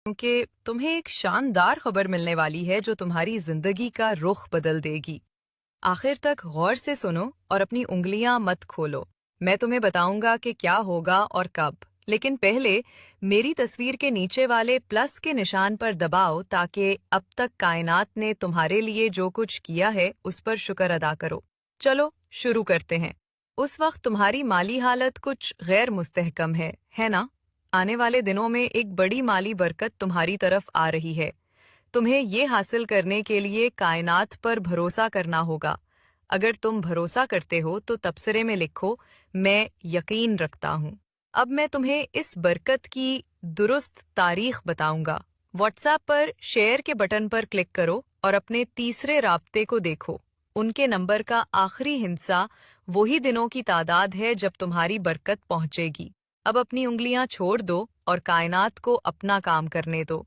क्योंकि तुम्हें एक शानदार खबर मिलने वाली है जो तुम्हारी जिंदगी का रुख बदल देगी। आखिर तक गौर से सुनो और अपनी उंगलियां मत खोलो। मैं तुम्हें बताऊंगा कि क्या होगा और कब, लेकिन पहले मेरी तस्वीर के नीचे वाले प्लस के निशान पर दबाओ ताकि अब तक कायनात ने तुम्हारे लिए जो कुछ किया है उस पर शुक्र अदा करो। चलो शुरू करते हैं। उस वक्त तुम्हारी माली हालत कुछ गैर मुस्तहकम है ना? आने वाले दिनों में एक बड़ी माली बरकत तुम्हारी तरफ आ रही है। तुम्हें ये हासिल करने के लिए कायनात पर भरोसा करना होगा। अगर तुम भरोसा करते हो तो तबसरे में लिखो, मैं यकीन रखता हूँ। अब मैं तुम्हें इस बरकत की दुरुस्त तारीख बताऊंगा। व्हाट्सएप पर शेयर के बटन पर क्लिक करो और अपने तीसरे राब्ते को देखो। उनके नंबर का आखिरी हिस्सा वही दिनों की तादाद है जब तुम्हारी बरकत पहुंचेगी। अब अपनी उंगलियां छोड़ दो और कायनात को अपना काम करने दो।